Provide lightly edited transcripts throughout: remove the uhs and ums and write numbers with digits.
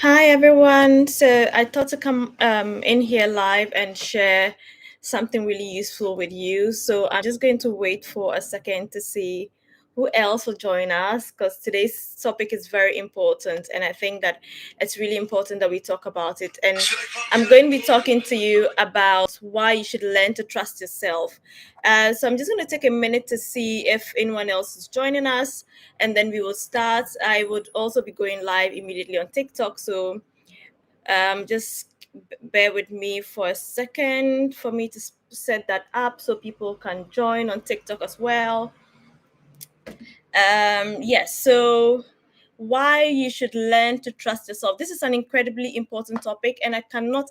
Hi everyone. So I thought to come in here live and share something really useful with you. So I'm just going to wait for a second to see who else will join us because today's topic is very important and I think that it's really important that we talk about it. And I'm going to be talking to you about why you should learn to trust yourself. So I'm just going to take a minute to see if anyone else is joining us and then we will start. I would also be going live immediately on TikTok, so just bear with me for a second for me to set that up so people can join on TikTok as well. Yes, so why you should learn to trust yourself. This is an incredibly important topic, and I cannot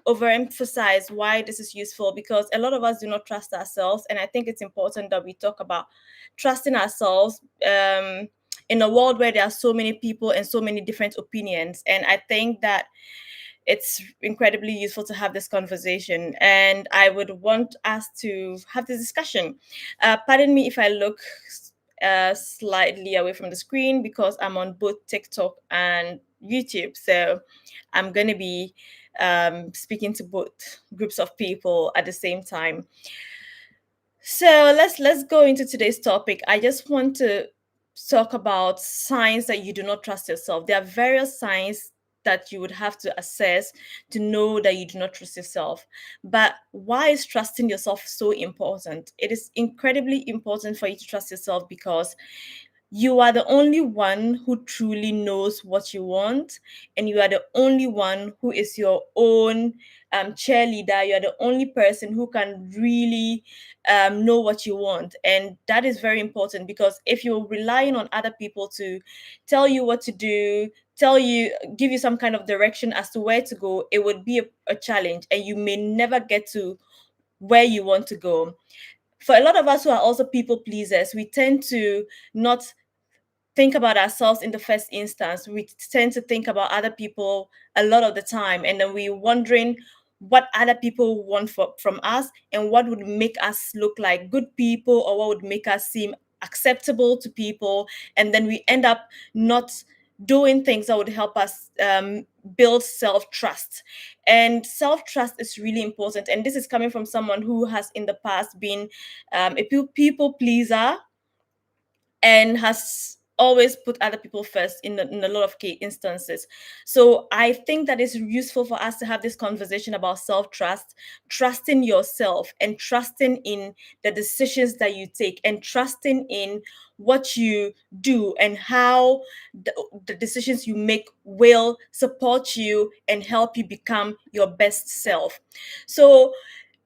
overemphasize why this is useful because a lot of us do not trust ourselves, and I think it's important that we talk about trusting ourselves in a world where there are so many people and so many different opinions. And I think that it's incredibly useful to have this conversation, and I would want us to have this discussion. Pardon me if I look slightly away from the screen because I'm on both TikTok and YouTube, so I'm going to be speaking to both groups of people at the same time. So let's go into today's topic. I just want to talk about signs that you do not trust yourself. There are various signs that you would have to assess to know that you do not trust yourself. But why is trusting yourself so important? It is incredibly important for you to trust yourself because you are the only one who truly knows what you want, and you are the only one who is your own cheerleader. You are the only person who can really know what you want, and that is very important because if you're relying on other people to tell you what to do, give you some kind of direction as to where to go, it would be a challenge, and you may never get to where you want to go. For a lot of us who are also people pleasers, we tend to not think about ourselves in the first instance. We tend to think about other people a lot of the time, and then we're wondering what other people want from us and what would make us look like good people or what would make us seem acceptable to people. And then we end up not doing things that would help us build self-trust. And self-trust is really important. And this is coming from someone who has in the past been a people pleaser and has always put other people first in a lot of instances. So I think that it's useful for us to have this conversation about self-trust, trusting yourself and trusting in the decisions that you take and trusting in what you do and how the decisions you make will support you and help you become your best self. So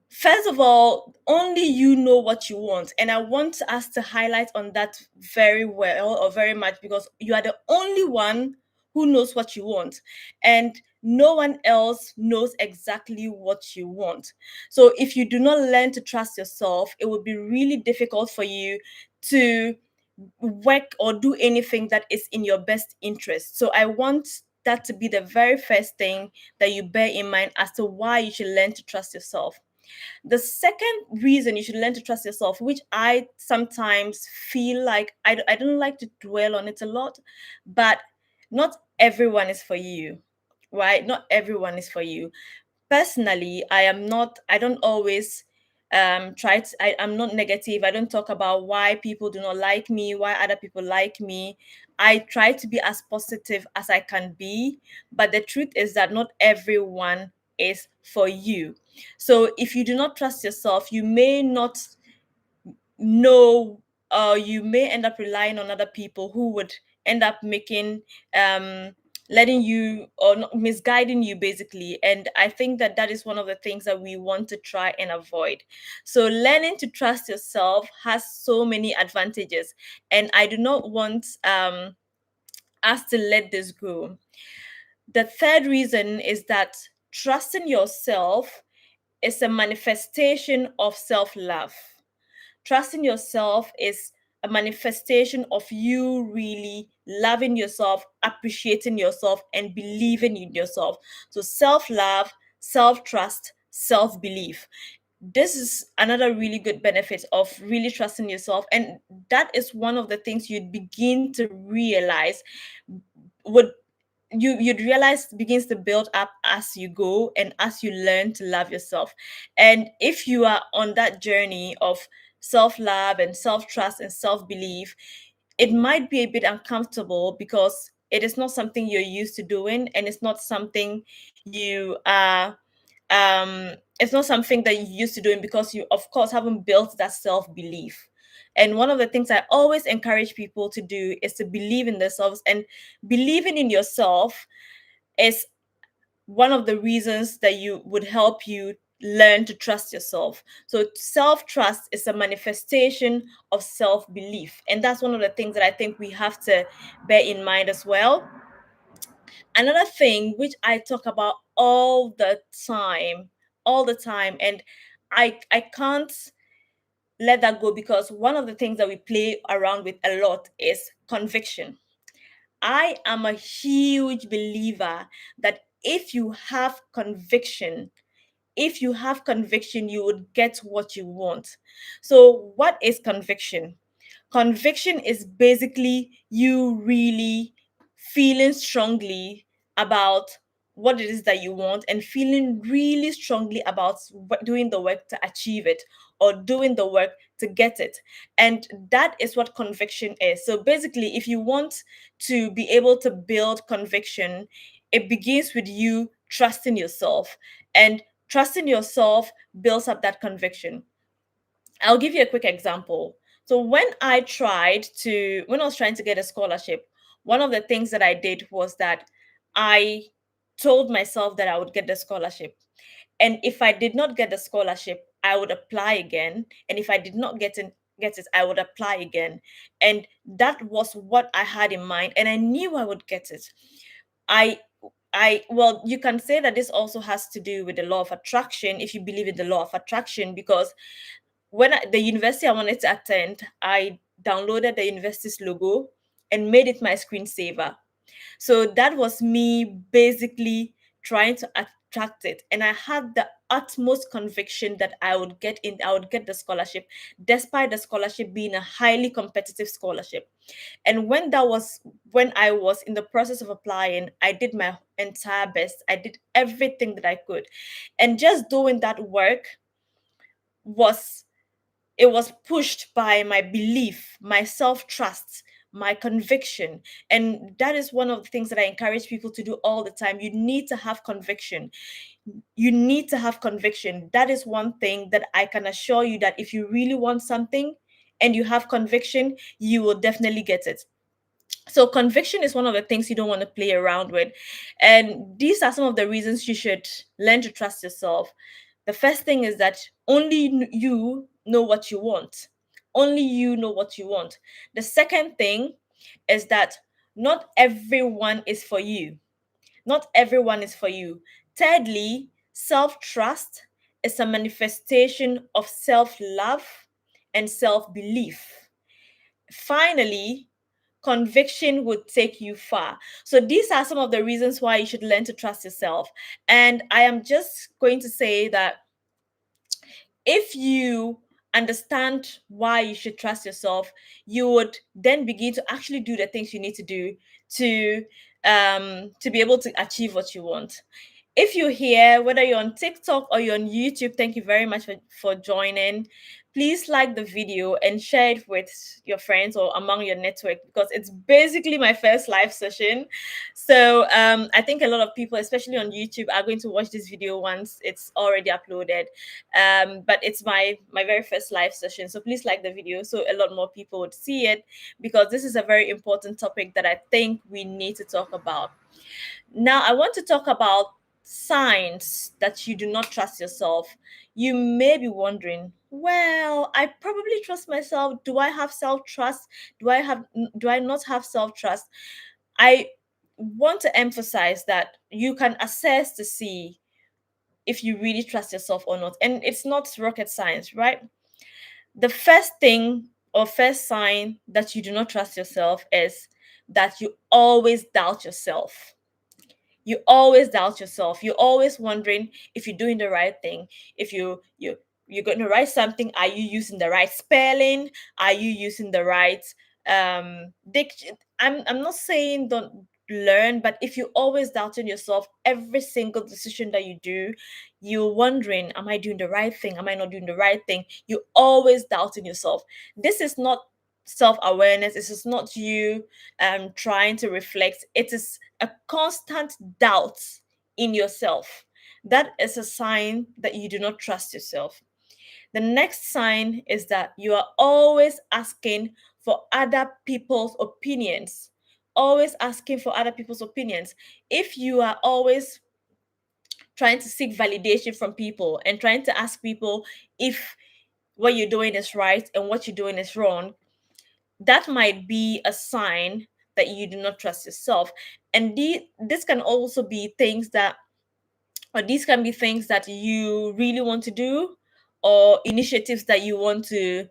first of all, only you know what you want. And I want us to highlight on that very well or very much because you are the only one who knows what you want. And no one else knows exactly what you want. So if you do not learn to trust yourself, it will be really difficult for you to work or do anything that is in your best interest. So I want that to be the very first thing that you bear in mind as to why you should learn to trust yourself. The second reason you should learn to trust yourself, which I sometimes feel like I don't like to dwell on it a lot, but not everyone is for you, right? Not everyone is for you. Personally, I don't always I'm not negative. I don't talk about why people do not like me, why other people like me. I try to be as positive as I can be, but the truth is that not everyone is for you. So if you do not trust yourself, you may not know, you may end up relying on other people who would end up making letting you or misguiding you basically. And I think that that is one of the things that we want to try and avoid. So learning to trust yourself has so many advantages, and I do not want us to let this go. The third reason is that trusting yourself is a manifestation of self-love. Trusting yourself is a manifestation of you really loving yourself, appreciating yourself, and believing in yourself. So self-love, self-trust, self-belief. This is another really good benefit of really trusting yourself. And that is one of the things you'd begin to realize would you'd realize begins to build up as you go and as you learn to love yourself. And if you are on that journey of self-love and self-trust and self-belief, it might be a bit uncomfortable because it is not something you're used to doing, and it's not something you are it's not something that you used to doing because you of course haven't built that self-belief. And one of the things I always encourage people to do is to believe in themselves, and believing in yourself is one of the reasons that you would help you learn to trust yourself. So self-trust is a manifestation of self-belief, and that's one of the things that I think we have to bear in mind as well. Another thing which I talk about all the time, and I can't let that go, because one of the things that we play around with a lot is conviction. I am a huge believer that if you have conviction, you would get what you want. So, what is conviction? Conviction is basically you really feeling strongly about what it is that you want, and feeling really strongly about doing the work to achieve it, or doing the work to get it. And that is what conviction is. So basically, if you want to be able to build conviction, it begins with you trusting yourself, and trusting yourself builds up that conviction. I'll give you a quick example. So when I was trying to get a scholarship, one of the things that I did was that I told myself that I would get the scholarship. And if I did not get the scholarship, I would apply again. And if I did not get it, I would apply again. And that was what I had in mind. And I knew I would get it. I well, you can say that this also has to do with the law of attraction, if you believe in the law of attraction, because the university I wanted to attend, I downloaded the university's logo and made it my screensaver. So that was me basically trying to attract it. And I had the utmost conviction that I would get the scholarship, despite the scholarship being a highly competitive scholarship. And when I was in the process of applying, I did my entire best. I did everything that I could. And just doing that work was it was pushed by my belief, my self-trust, my conviction. And that is one of the things that I encourage people to do all the time. You need to have conviction. You need to have conviction. That is one thing that I can assure you, that if you really want something and you have conviction, you will definitely get it. So conviction is one of the things you don't want to play around with. And these are some of the reasons you should learn to trust yourself. The first thing is that you know what you want. Only you know what you want. The second thing is that not everyone is for you. Not everyone is for you. Thirdly, self trust is a manifestation of self love and self belief. Finally, conviction would take you far. So these are some of the reasons why you should learn to trust yourself. And I am just going to say that if you understand why you should trust yourself, you would then begin to actually do the things you need to do to be able to achieve what you want. If you're here, whether you're on TikTok or you're on YouTube, thank you very much for joining. Please like the video and share it with your friends or among your network, because it's basically my first live session. So I think a lot of people, especially on YouTube, are going to watch this video once it's already uploaded. But it's my very first live session. So please like the video so a lot more people would see it, because this is a very important topic that I think we need to talk about. Now, I want to talk about signs that you do not trust yourself. You may be wondering, well, I probably trust myself. Do I have self-trust? Do I not have self-trust? I want to emphasize that you can assess to see if you really trust yourself or not. And it's not rocket science, right? The first thing or first sign that you do not trust yourself is that you always doubt yourself. You always doubt yourself. You're always wondering if you're doing the right thing. If you're going to write something, are you using the right spelling? Are you using the right diction? I'm not saying learn. But if you always doubting yourself, every single decision that you do, you're wondering, am I doing the right thing? Am I not doing the right thing? You always doubting yourself. This is not self-awareness. This is not you trying to reflect. It is a constant doubt in yourself. That is a sign that you do not trust yourself. The next sign is that you are always asking for other people's opinions. Always asking for other people's opinions. If you are always trying to seek validation from people and trying to ask people if what you're doing is right and what you're doing is wrong, that might be a sign that you do not trust yourself. And this can also be things that, or these can be things that you really want to do, or initiatives that you want to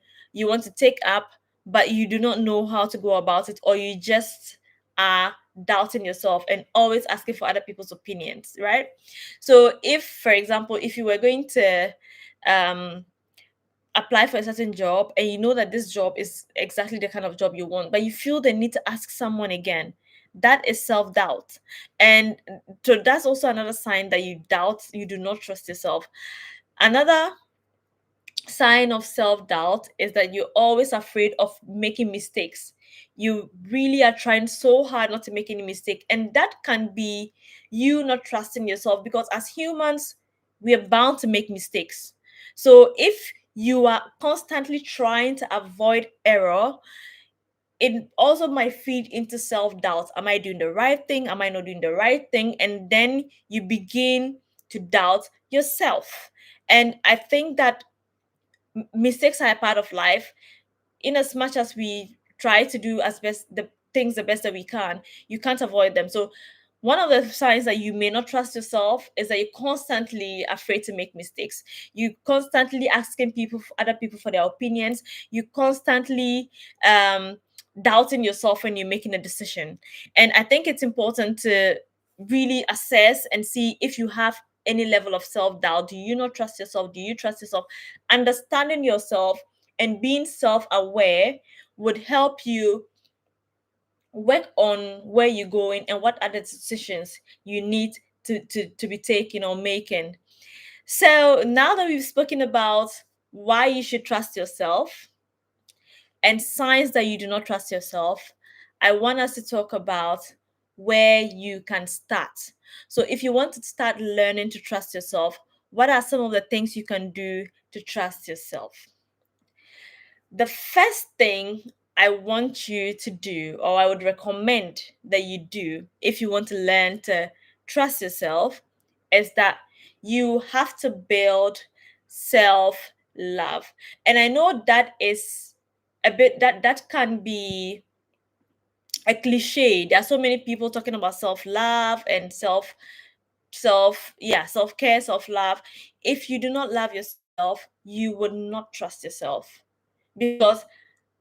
take up, but you do not know how to go about it, or you just are doubting yourself and always asking for other people's opinions, right? So if, for example, if you were going to um apply for a certain job and you know that this job is exactly the kind of job you want, but you feel the need to ask someone again, that is self-doubt. And so that's also another sign that you doubt, you do not trust yourself. Another sign of self-doubt is that you're always afraid of making mistakes. You really are trying so hard not to make any mistake, and that can be you not trusting yourself, because as humans we are bound to make mistakes. So if you are constantly trying to avoid error, it also might feed into self-doubt. Am I doing the right thing? Am I not doing the right thing? And then you begin to doubt yourself. And I think that mistakes are a part of life. In as much as we try to do as best the things the best that we can, you can't avoid them. So one of the signs that you may not trust yourself is that you're constantly afraid to make mistakes. You constantly asking other people for their opinions. You constantly doubting yourself when you're making a decision. And I think it's important to really assess and see if you have any level of self-doubt. Do you not trust yourself? Do you trust yourself? Understanding yourself and being self-aware would help you work on where you're going and what other decisions you need to be taking or making. So now that we've spoken about why you should trust yourself and signs that you do not trust yourself, I want us to talk about where you can start. So if you want to start learning to trust yourself, what are some of the things you can do to trust yourself? The first thing I want you to do, or I would recommend that you do if you want to learn to trust yourself, is that you have to build self love. And I know that is a bit, that can be a cliche. There are so many people talking about self love and self care, self love. If you do not love yourself, you would not trust yourself, because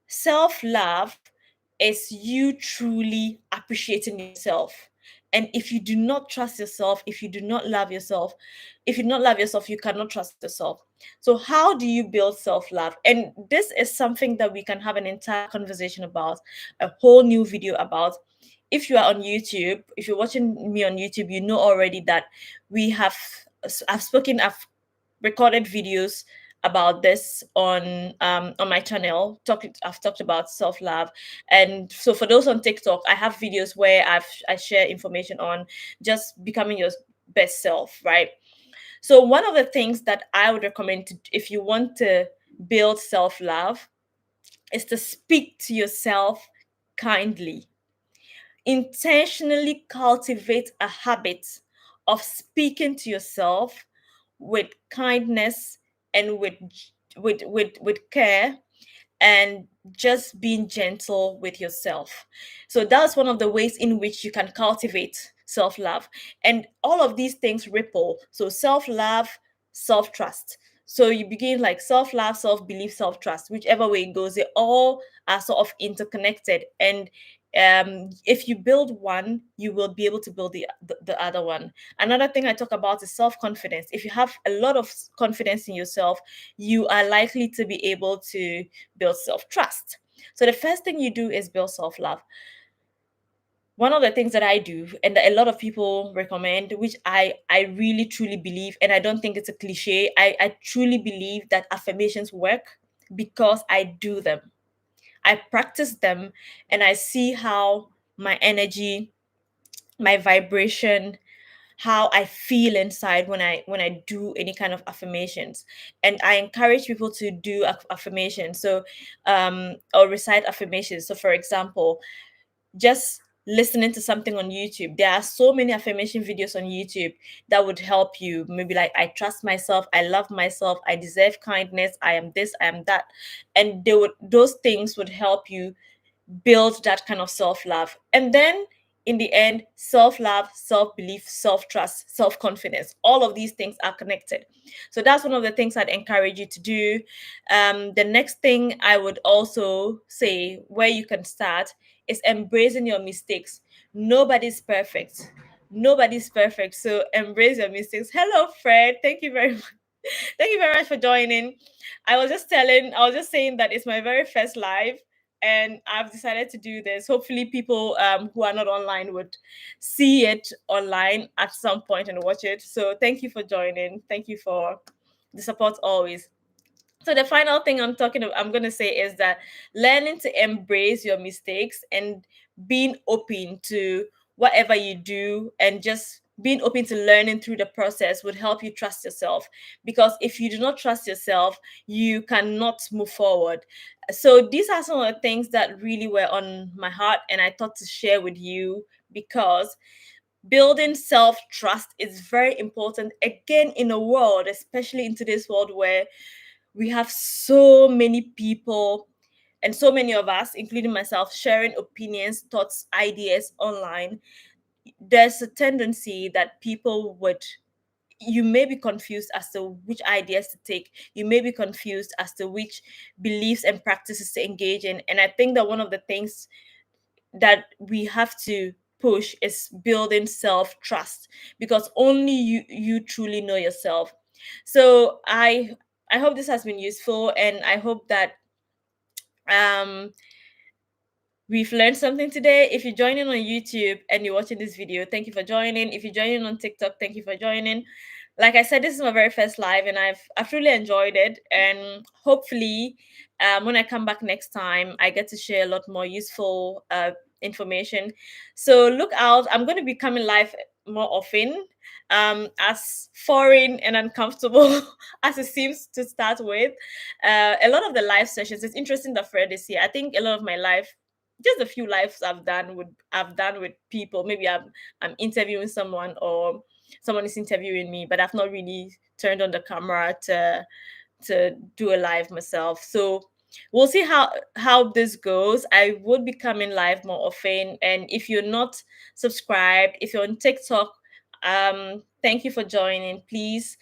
self love is you truly appreciating yourself. And if you do not trust yourself, if you do not love yourself, if you do not love yourself, you cannot trust yourself. So, how do you build self love? And this is something that we can have an entire conversation about, a whole new video about. If you are on YouTube, if you're watching me on YouTube, you know already that we have, I've recorded videos about this on my channel. I've talked about self-love. And so for those on TikTok, I have videos where I share information on just becoming your best self, right? So one of the things that I would recommend if you want to build self-love, is to speak to yourself kindly. Intentionally cultivate a habit of speaking to yourself with kindness and with care, and just being gentle with yourself. So that's one of the ways in which you can cultivate self love. And all of these things ripple. So self love, self trust. So you begin like self love, self belief, self trust, whichever way it goes, they all are sort of interconnected. And if you build one, you will be able to build the other one. Another thing I talk about is self confidence. If you have a lot of confidence in yourself, you are likely to be able to build self trust. So the first thing you do is build self love. one of the things that I do and that a lot of people recommend, which I really truly believe, and I don't think it's a cliche, I truly believe that affirmations work because I do them. I practice them and I see how my energy, my vibration, how I feel inside when I do any kind of affirmations. And I encourage people to do affirmations. So or recite affirmations. So for example, just listening to something on YouTube. There are so many affirmation videos on YouTube that would help you. Maybe like, I trust myself, I love myself, I deserve kindness, I am this, I am that. And those things would help you build that kind of self-love. And then in the end, self-love, self-belief, self-trust, self-confidence, all of these things are connected. So that's one of the things I'd encourage you to do. The next thing I would also say where you can start is embracing your mistakes. Nobody's perfect. Nobody's perfect. So embrace your mistakes. Hello, Fred. Thank you very much. Thank you very much for joining. I was just saying that it's my very first live, and I've decided to do this. Hopefully, people who are not online would see it online at some point and watch it. So, thank you for joining. Thank you for the support always. So the final thing I'm going to say is that learning to embrace your mistakes and being open to whatever you do, and just being open to learning through the process would help you trust yourself, because if you do not trust yourself, you cannot move forward. So these are some of the things that really were on my heart and I thought to share with you, because building self trust is very important, again, in a world, especially in today's world, where we have so many people and so many of us, including myself, sharing opinions, thoughts, ideas online. There's a tendency that people would, you may be confused as to which ideas to take. You may be confused as to which beliefs and practices to engage in. And I think that one of the things that we have to push is building self trust, because only you truly know yourself. So I hope this has been useful, and I hope that um we've learned something today. If you're joining on YouTube and you're watching this video, thank you for joining. If you're joining on TikTok, thank you for joining. Like I said, this is my very first live, and I've really enjoyed it. And hopefully, when I come back next time, I get to share a lot more useful information. So look out! I'm going to be coming live more often. As foreign and uncomfortable as it seems to start with, a lot of the live sessions. It's interesting that Fred is here. I think a lot of my live, just a few lives I've done with people. Maybe I'm interviewing someone, or someone is interviewing me, but I've not really turned on the camera to do a live myself. So we'll see how this goes. I would be coming live more often, and if you're not subscribed, if you're on TikTok, thank you for joining. Please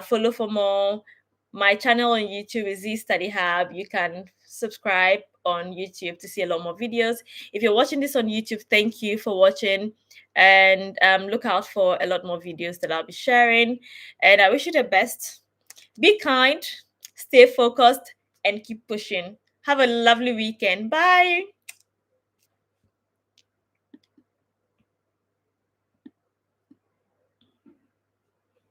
follow for more. My channel on YouTube is Z Study Hub. You can subscribe on YouTube to see a lot more videos. If you're watching this on YouTube, thank you for watching, and look out for a lot more videos that I'll be sharing. And I wish you the best. Be kind, stay focused, and keep pushing. Have a lovely weekend. Bye.